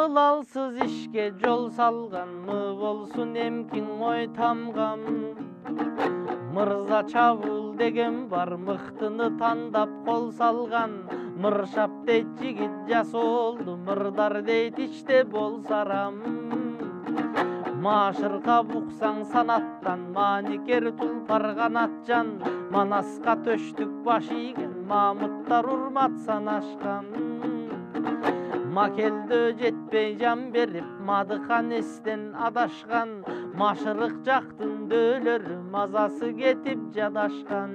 Мылалсыз ишке жол салганмы болсун эмкиң ой тамгам. Мырза чабул деген бар, мыктыны тандап кол салган. Мыршап дейт жигит жас болду, мырдар дейт ичте болсарам. Машырка буксаң санаттан, маникер тулпар канатжан. Манаска төштүк баш ийген, мамыттар урмат санашкан. Макелдөө жетпей жан берип, Мадыхан эстен адашкан. Машырык жактын дөөлөрү мазасы кетип жадашкан.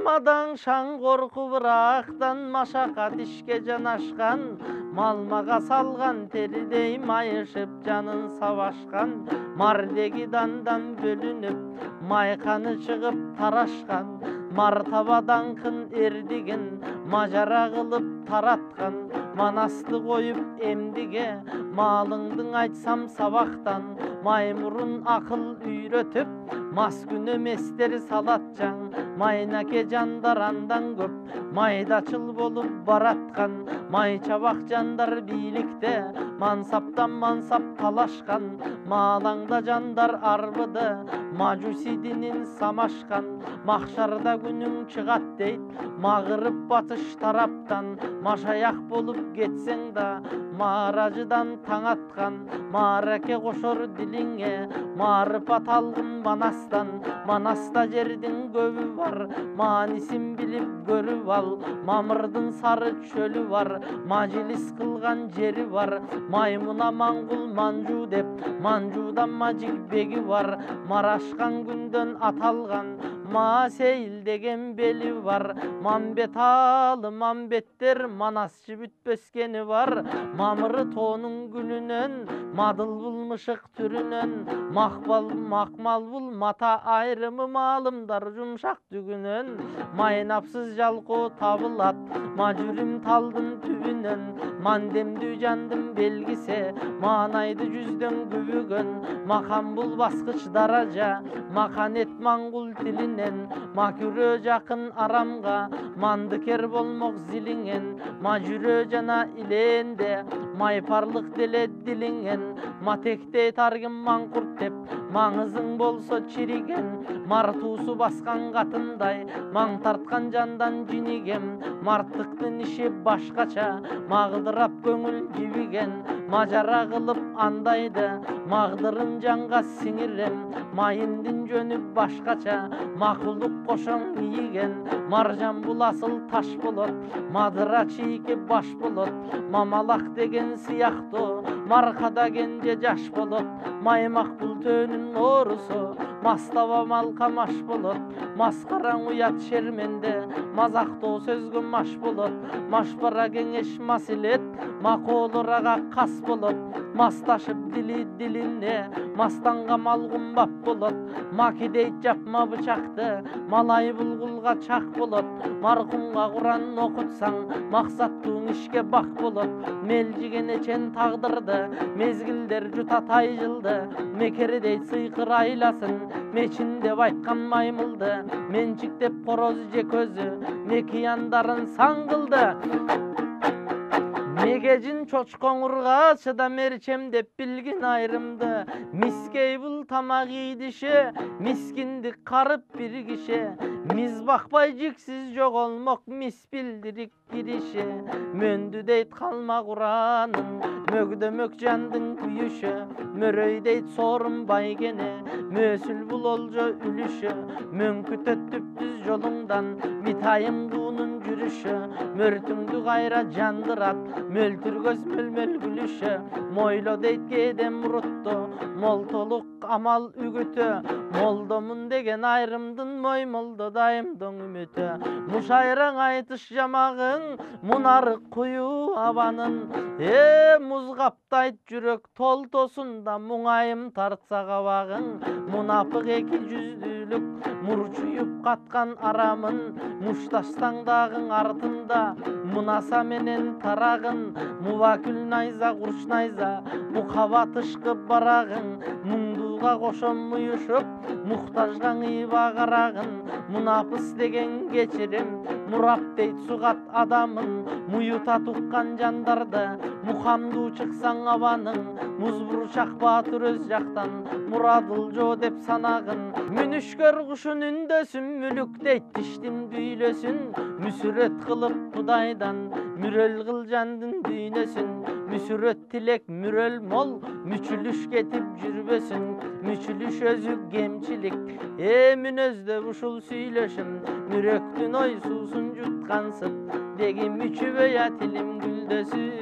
Мадаң шаң корку бырактан, машакат ишке жанашкан. Малмага салган теридей майышып жанын сабашкан. Мардеги дандан бөлүнүп, майканы чыгып тарашкан. Мартаба даңкын эрдиген, мажара кылып тараткан. Манасты коюп эмдиге, малыңдың айтсам сабактан. Маймурун акыл үйрөтүп, мас күн эместер салатжаң. Майнаке жандар андан көп, майдачыл болуп бараткан. Май чабак жандар бийликте, мансаптан мансап талашкан. Маалаңда жандар арбыды, мажусидинин самашкан. Махшарда күнүң чыгат дейт, магырып батыш тараптан. Машаяк болуп кетсең да, мааражыдан таң аткан. Маараке кошор дилиңе, маарыпат алгын манастан. Манаста жердин көбү бар, маанисин билип көрүп ал. Мамырдын сары чөлү бар, мажилис кылган жери бар. Маймуна маңгул манжу деп, манжудан мажик беги бар. Марашкан күндөн аталган, Масейил деген бели бар. Мамбеталы мамбеттер, манасчы бүтпөскени бар. Мамыры тоонун гүлүнөн, мадылбул мышык түрүнөн. Макмалбул мата айрымы, маалымдар жумшак дүгүнөн. Майнапсыз жалкоо табылат, мажүрүм талдын түбүнөн. Мандемдүү жандын белгиси, маанайды жүздөн күбүгөн. Макан бул баскыч даража, маканет маңгул тилинен. Макүрөө жакын арамга, мандыкер болмок зилиңен. Мажүрөө жана иленде, майпарлык деле дилиңен. Матектей таргын маңкурт деп, маңызың болсо чириген. Мартуусу баскан катындай, маң тарткан жандан жинигем. Марттыктын иши башкача, магдырап көңүл жибиген. Мажара кылып андайды, магдырын жанга сиңирем. Майындын жөнү башкача, макулдук кошоң ийген. Маржан бул асыл таш болот, мадыра чийки баш болот. Мамалак деген сыяктуу, маркада кенже жаш болот. Маймак бул төөнүн оорусу, мастаба малка маш болот. Маскараң уят шерменде, мазактоо сөзгө маш болот. Машпара кеңеш масилет, макоолорага кас болот. Масташып дили дилине, мастанга мал кумбап болот. Макидейт жапма бычакты, малай булгулга чак болот. Маркумга Куран окутсаң, максаттууң ишке бак болот. Мелжиген эчен тагдырды, мезгилдер жута тайжылды. Мекеридей сыйкыр айласын, мечин деп айткан маймылды. Менчиктеп короз же көзү, мекияндарын саң кылды. Мегежин чочкоңурга чыдам эрчем деп билгин айрымды. Мискей бул тамак ийдиши, мискиндик карып бир киши. Миз бакпай жиксиз жоголмок, мис билдирик кириши. Мөндү дейт калма Куранын, мөгдөмөк жандын күйүшү. Мөрөй дейт сорун байгене, мөсүл бул олжо үлүшү. Мөңкүтөт түптүз жолуңдан, битайым дуунун жүрүшү. Мөртүңдү кайра жандырат, мөлтүр көз мөлмөл күлүшү. Мойло дейт кээде мурутту, молтолук амал үгүтү. Молдомун деген айрымдын моймолдо дайымдың үмүтү. Мушайраң айтыш жамагың, мунарык куюу абанын. Муз каптайт жүрөк толтосунда, муңайым тартса кабагың. Мунапык эки жүздүүлүк, мурчуюп каткан арамын. Мушташсаң дагың артында, мунаса менен тарагын. Мубакүл найза курч найза, мукаба тышкы барагың. Муңдууга кошом муюшуп, муктажга ыйба карагын. Мунапыс деген кечирим, Murap deyt sugat adamın, muyuta tukkan jandarda. Muhamdu çıksan avanın, muzburuşak batır öz jaktan. Muradıljo dep sanagın, münüşkör kuşun ündösün. Mülük deyt diştim düylösün, müsüret kılıp Kudaydan. Müröl kıljandın düğnesin, müsüret tilek müröl mol. Müçülüş getip jürbösün, müçülüş özü gemçilik. Münözde uşul süylöşüm, müröktün oy susun jutkansıp. Degi müçü veya tilim güldösün.